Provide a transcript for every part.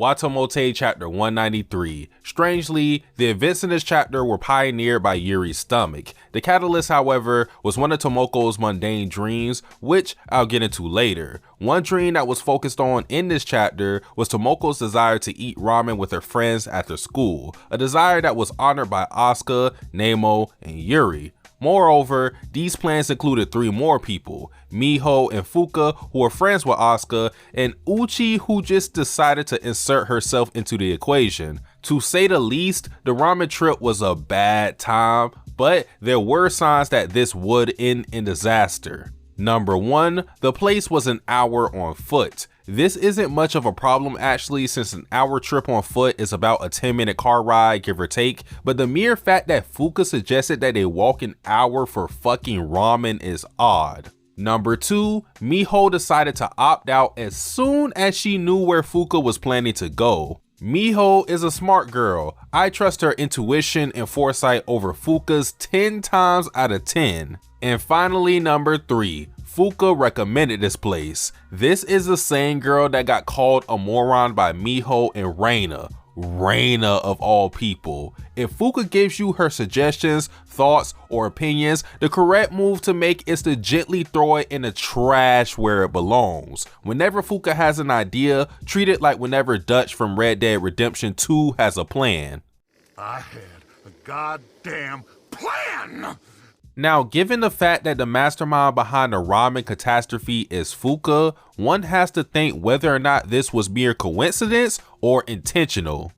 WataMote Chapter 193. Strangely, the events in this chapter were pioneered by Yuri's stomach. The catalyst, however, was one of Tomoko's mundane dreams, which I'll get into later. One dream that was focused on in this chapter was Tomoko's desire to eat ramen with her friends after school, a desire that was honored by Asuka, Nemo, and Yuri. Moreover, these plans included 3 more people, Miho and Fuka, who were friends with Asuka, and Uchi, who just decided to insert herself into the equation. To say the least, the ramen trip was a bad time, but there were signs that this would end in disaster. Number 1, the place was an hour on foot. This isn't much of a problem actually, since an hour trip on foot is about a 10-minute car ride, give or take, but the mere fact that Fuka suggested that they walk an hour for fucking ramen is odd. Number 2, Miho decided to opt out as soon as she knew where Fuka was planning to go. Miho is a smart girl. I trust her intuition and foresight over Fuka's 10 times out of 10. And finally, number 3, Fuka recommended this place. This is the same girl that got called a moron by Miho and Reina of all people. If Fuka gives you her suggestions, thoughts, or opinions, the correct move to make is to gently throw it in the trash where it belongs. Whenever Fuka has an idea, treat it like whenever Dutch from Red Dead Redemption 2 has a plan. I had a goddamn plan! Now, given the fact that the mastermind behind the ramen catastrophe is Fuka, one has to think whether or not this was mere coincidence or intentional.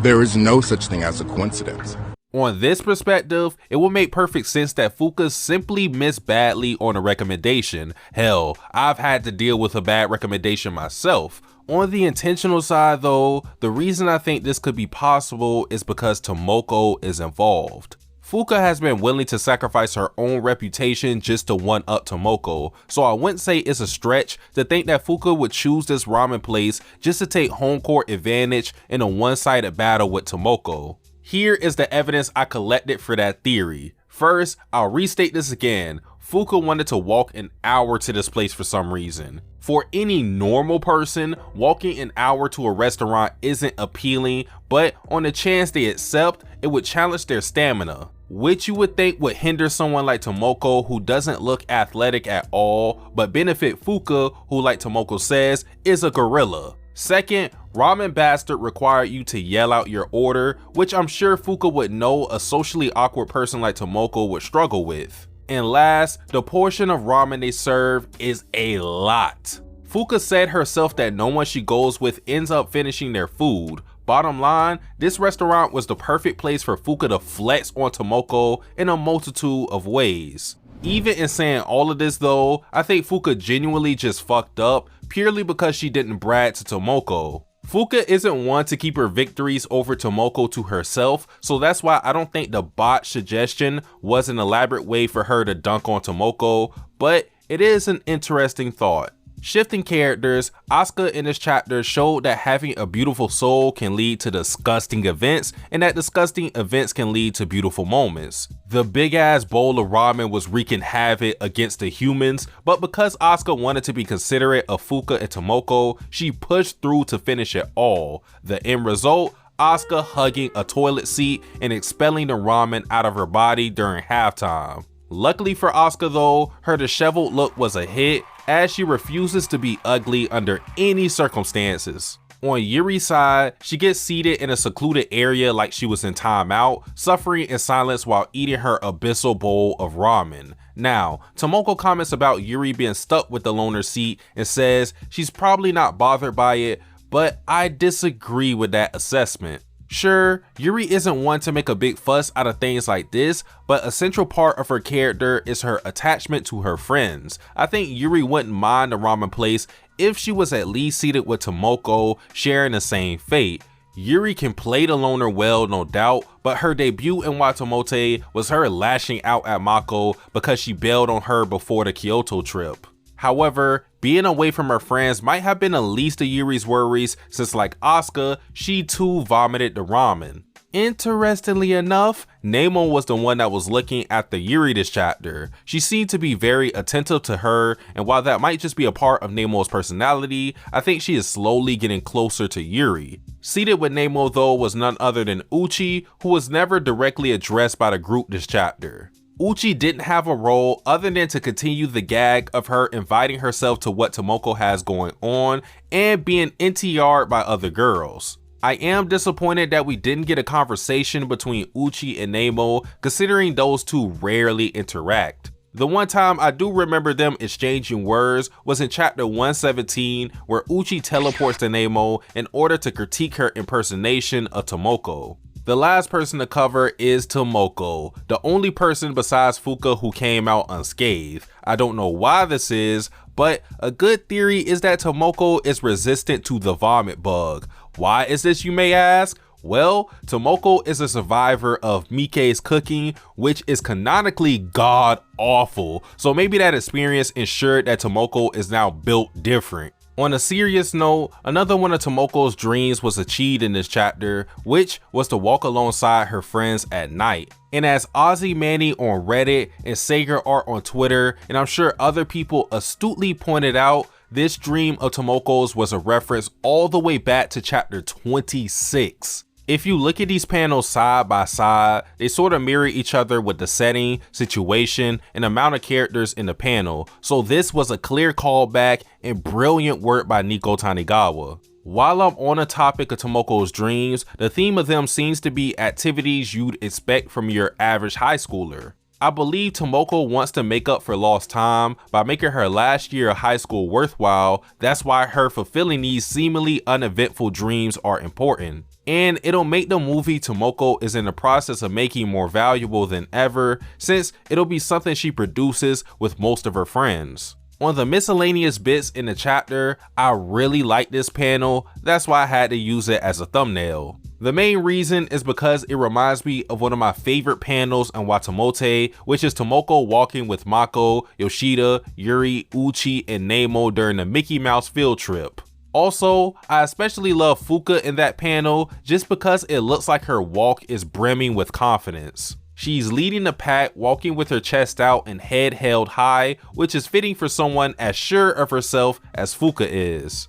There is no such thing as a coincidence. On this perspective, it would make perfect sense that Fuka simply missed badly on a recommendation. Hell, I've had to deal with a bad recommendation myself. On the intentional side though, the reason I think this could be possible is because Tomoko is involved. Fuka has been willing to sacrifice her own reputation just to one-up Tomoko, so I wouldn't say it's a stretch to think that Fuka would choose this ramen place just to take home court advantage in a one-sided battle with Tomoko. Here is the evidence I collected for that theory. First, I'll restate this again. Fuka wanted to walk an hour to this place for some reason. For any normal person, walking an hour to a restaurant isn't appealing, but on the chance they accept, it would challenge their stamina, which you would think would hinder someone like Tomoko, who doesn't look athletic at all, but benefit Fuka, who, like Tomoko says, is a gorilla. Second, Ramen Bastard required you to yell out your order, which I'm sure Fuka would know a socially awkward person like Tomoko would struggle with. And last, the portion of ramen they serve is a lot. Fuka said herself that no one she goes with ends up finishing their food. Bottom line, this restaurant was the perfect place for Fuka to flex on Tomoko in a multitude of ways. Even in saying all of this though, I think Fuka genuinely just fucked up purely because she didn't brag to Tomoko. Fuka isn't one to keep her victories over Tomoko to herself, so that's why I don't think the bot suggestion was an elaborate way for her to dunk on Tomoko, but it is an interesting thought. Shifting characters, Asuka in this chapter showed that having a beautiful soul can lead to disgusting events, and that disgusting events can lead to beautiful moments. The big ass bowl of ramen was wreaking havoc against the humans, but because Asuka wanted to be considerate of Fuka and Tomoko, she pushed through to finish it all. The end result, Asuka hugging a toilet seat and expelling the ramen out of her body during halftime. Luckily for Asuka though, her disheveled look was a hit, as she refuses to be ugly under any circumstances. On Yuri's side, she gets seated in a secluded area like she was in timeout, suffering in silence while eating her abyssal bowl of ramen. Now, Tomoko comments about Yuri being stuck with the loner seat and says she's probably not bothered by it, but I disagree with that assessment. Sure, Yuri isn't one to make a big fuss out of things like this, but a central part of her character is her attachment to her friends. I think Yuri wouldn't mind the ramen place if she was at least seated with Tomoko, sharing the same fate. Yuri can play the loner well, no doubt, but her debut in WataMote was her lashing out at Mako because she bailed on her before the Kyoto trip. However, being away from her friends might have been the least of Yuri's worries, since like Asuka, she too vomited the ramen. Interestingly enough, Nemo was the one that was looking after Yuri this chapter. She seemed to be very attentive to her, and while that might just be a part of Nemo's personality, I think she is slowly getting closer to Yuri. Seated with Nemo though was none other than Uchi, who was never directly addressed by the group this chapter. Uchi didn't have a role other than to continue the gag of her inviting herself to what Tomoko has going on and being NTR'd by other girls. I am disappointed that we didn't get a conversation between Uchi and Nemo, considering those two rarely interact. The one time I do remember them exchanging words was in chapter 117, where Uchi teleports to Nemo in order to critique her impersonation of Tomoko. The last person to cover is Tomoko, the only person besides Fuka who came out unscathed. I don't know why this is, but a good theory is that Tomoko is resistant to the vomit bug. Why is this, you may ask? Well, Tomoko is a survivor of Mike's cooking, which is canonically god awful, so maybe that experience ensured that Tomoko is now built different. On a serious note, another one of Tomoko's dreams was achieved in this chapter, which was to walk alongside her friends at night. And as Ozzy Manny on Reddit and Sager Art on Twitter, and I'm sure other people astutely pointed out, this dream of Tomoko's was a reference all the way back to chapter 26. If you look at these panels side by side, they sort of mirror each other with the setting, situation, and amount of characters in the panel, so this was a clear callback and brilliant work by Nico Tanigawa. While I'm on the topic of Tomoko's dreams, the theme of them seems to be activities you'd expect from your average high schooler. I believe Tomoko wants to make up for lost time by making her last year of high school worthwhile. That's why her fulfilling these seemingly uneventful dreams are important. And it'll make the movie Tomoko is in the process of making more valuable than ever, since it'll be something she produces with most of her friends. On the miscellaneous bits in the chapter, I really like this panel, that's why I had to use it as a thumbnail. The main reason is because it reminds me of one of my favorite panels on WataMote, which is Tomoko walking with Mako, Yoshida, Yuri, Uchi, and Nemo during the Mickey Mouse field trip. Also, I especially love Fuka in that panel just because it looks like her walk is brimming with confidence. She's leading the pack, walking with her chest out and head held high, which is fitting for someone as sure of herself as Fuka is.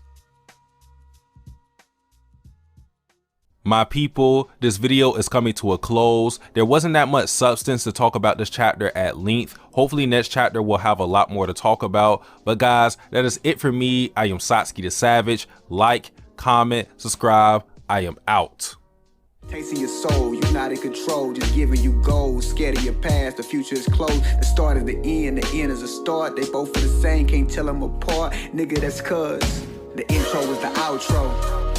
My people, this video is coming to a close. There wasn't that much substance to talk about this chapter at length. Hopefully next chapter we'll have a lot more to talk about. But guys, that is it for me. I am Satsuki the Savage. Like, comment, subscribe. I am out. Tasting your soul, you're not in control, just giving you goals. Scared of your past, the future is closed. The start is the end is a start. They both are the same, can't tell them apart. Nigga, that's cuz the intro is the outro.